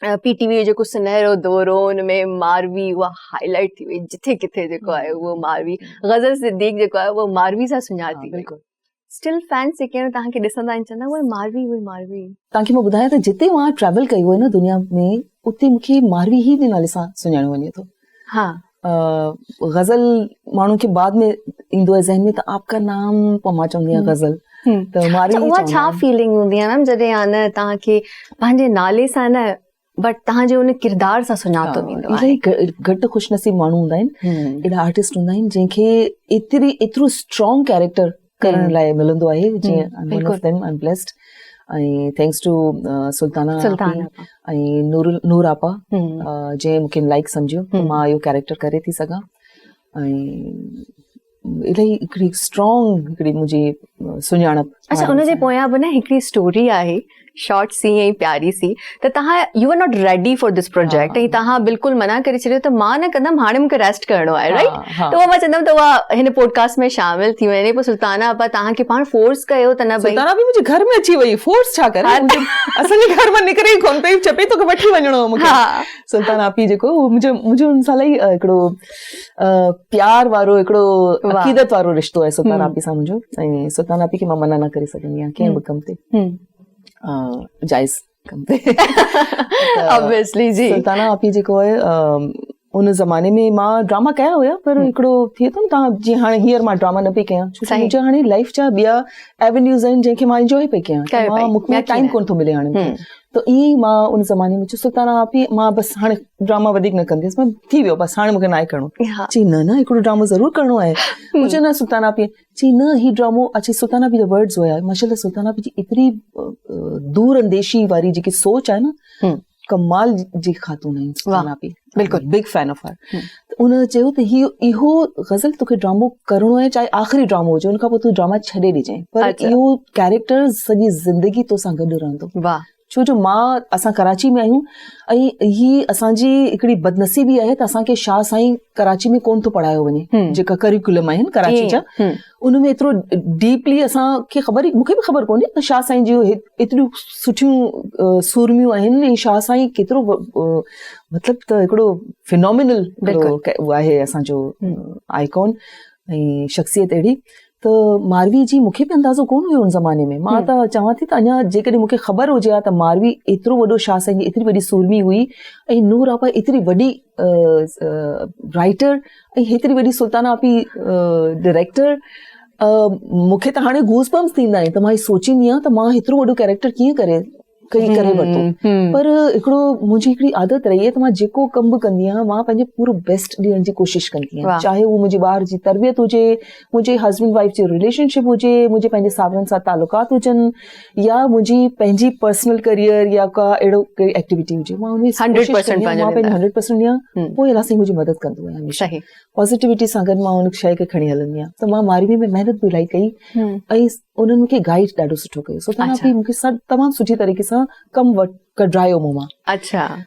PTV जेको सुनहरो दौर हो हुन में मारवी उहा हाईलाइट थी वई, जिथे किथे जेको आहे उहो मारवी, गज़ल सिद्दीक़ जेको आहे उहो मारवी सां सुञाती वई। स्टिल फैंस जेके आहिनि तव्हांखे ॾिसंदा आहिनि, चवंदा उहे मारवी। तव्हांखे मां ॿुधायां त जिते मां ट्रेवल कई हुई न दुनिया में, उते मूंखे मारवी ई जे नाले सां सुञाणो वञे थो। हा, गज़ल माण्हू खे बाद में ईंदो आहे ज़हन में त आपका नाम, पोइ मां चवंदी आहियां गज़ल, त मारवी उहा छा फीलिंग हूंदी आहे मैम जॾहिं आहे न तव्हांखे पंहिंजे नाले सां न बट तव्हांजे उन किरदार सां सुञातो वेंदो आहे? इलाही घटि ख़ुशनसीब माण्हू हूंदा आहिनि, एॾा आर्टिस्ट हूंदा आहिनि जंहिंखे एतिरो स्ट्रॉन्ग कैरेक्टर करण लाइ मिलंदो आहे, जीअं आई एम ब्लेस्ड। ऐं थैंक्स टू सुल्ताना ऐं नूर आपा जंहिं मूंखे लाइक सम्झियो मां इहो कैरेक्टर करे थी सघां। ऐं इलाही हिकिड़ी स्ट्रॉन्ग हिकिड़ी मुंहिंजी सुञाणप। अच्छा, उनजे पोयां बि न हिकिड़ी स्टोरी आहे शॉर्ट सी ऐं प्यारी सी, त तव्हां you are not ready for this project ऐं तव्हां बिल्कुलु मना करे छॾियो त मां न कंदमि, हाणे मूंखे रेस्ट करिणो आहे, राइट? त उहा मां चवंदमि त उहा हिन पॉडकास्ट में शामिल थी वञे। पोइ सुल्ताना आपा तव्हांखे पाण फोर्स कयो त न? सुल्ताना बि मुंहिंजे घर में अची वई, फोर्स छा करे, असांजे घर मां निकिरे ई कोन पई, चपे तोखे वठी वञिणो हो मूंखे। सुल्ताना आपी जेको मुंहिंजो हुन सां इलाही हिकिड़ो प्यार वारो, हिकिड़ो अक़ीदत वारो रिश्तो आहे सुल्ताना आपी सां मुंहिंजो। ऐं सुल्ताना आपी खे मां मना न करे सघंदी आहियां कंहिं बि कम ते, जायज़ कम ते। ऑब्वियसली जी। सुल्ताना आपी जेको आहे उन ज़माने में मां ड्रामा कया हुया, पर हिकिड़ो थिए थो न तव्हां जीअं हाणे हींअर मां ड्रामा न पई कयां, छो मुंहिंजा हाणे लाइफ जा ॿिया एवेन्यूज़ आहिनि जंहिंखे मां इंजॉय पई कयां, मूंखे टाइम कोन थो मिले हाणे। त ईअं ई मां उन ज़माने में सुल्ताना आपी मां बसि हाणे ड्रामा वधीक न कंदी हुअसि, मां थी वियो बसि, हाणे मूंखे न आहे करिणो। चई न हिकिड़ो ड्रामो ज़रूरु करिणो आहे। मुंहिंजो न सुल्ताना आपी चई न ही ड्रामो, अच्छा सुल्ताना आपी जा वर्ड्स हुया माशाल्लाह। सुल्ताना आपी जी एतिरी दूर अंदेशी वारी जेकी सोच आहे न, कमाल जी ख़ातून आहिनि सुल्ताना आपी, बिल्कुलु बिग फैन ऑफ हर। उन चयो त इहो गज़ल तोखे ड्रामो करिणो आहे, चाहे आख़िरी ड्रामो हुजे, उन खां पोइ तूं ड्रामा छॾे ॾिजांइ, पर इहो कैरेक्टर सॼी ज़िंदगी तोसां गॾु रहंदो। वाह। छो जो असां कराची में आहियूं ऐं ही असांजी हिकिड़ी बदनसीबी आहे त असांखे शाह साईं कराची में कोन थो पढ़ायो वञे, जेका करिकुलम आहिनि कराची जा, उनमें एतिरो डीपली असांखे ख़बर, मूंखे बि ख़बर कोन्हे त शाह साईं जूं एतिरियूं सुठियूं सूरमियूं आहिनि, ऐं शाह साईं केतिरो मतिलबु त हिकिड़ो फिनोमिनल आहे असांजो आइकॉन ऐं शख़्सियत अहिड़ी। त मारवी जी मूंखे बि अंदाज़ो कोन हुयो उन ज़माने में। मां त चवां थी त अञा जेकॾहिं मूंखे ख़बर हुजे हा त मारवी एतिरो वॾो शाह साईं जी एतिरी वॾी सूरमी हुई, ऐं नूर आपा एतिरी वॾी राइटर, ऐं हेतिरी वॾी सुल्ताना आपी डायरेक्टर, मूंखे त हाणे गूज़ बम्स थींदा आहिनि त मां सोचींदी आहियां त मां हेतिरो वॾो कैरेक्टर कीअं करे वरितो। पर हिकिड़ो मुंहिंजी हिकिड़ी आदत रही आहे त मां जेको कमु बि कंदी आहियां मां पंहिंजो पूरो बेस्ट ॾियण जी कोशिशि कंदी आहियां, चाहे उहो मुंहिंजे ॿार जी तरबियत हुजे, मुंहिंजे हस्बैंड वाइफ जो रिलेशनशिप हुजे, मुंहिंजे पंहिंजे सावरनि सां तालुकात हुजनि, या मुंहिंजी पंहिंजी पर्सनल करियर या का अहिड़ो कहिड़ी एक्टिविटी हुजे, मां उन 100% ॾियां। पोइ अलाह साईं मुंहिंजी मदद कंदो आहे हमेशह, पॉज़िटिविटी सां गॾु मां उन शइ खे खणी हलंदी आहियां। त मां मारवी में महिनत बि इलाही कई ऐं उन्हनि मूंखे गाइड ॾाढो सुठो कयो। सुल्ताना आपी मूंखे तमामु सुठी तरीक़े सां कमु कढायो मूं मां। अच्छा।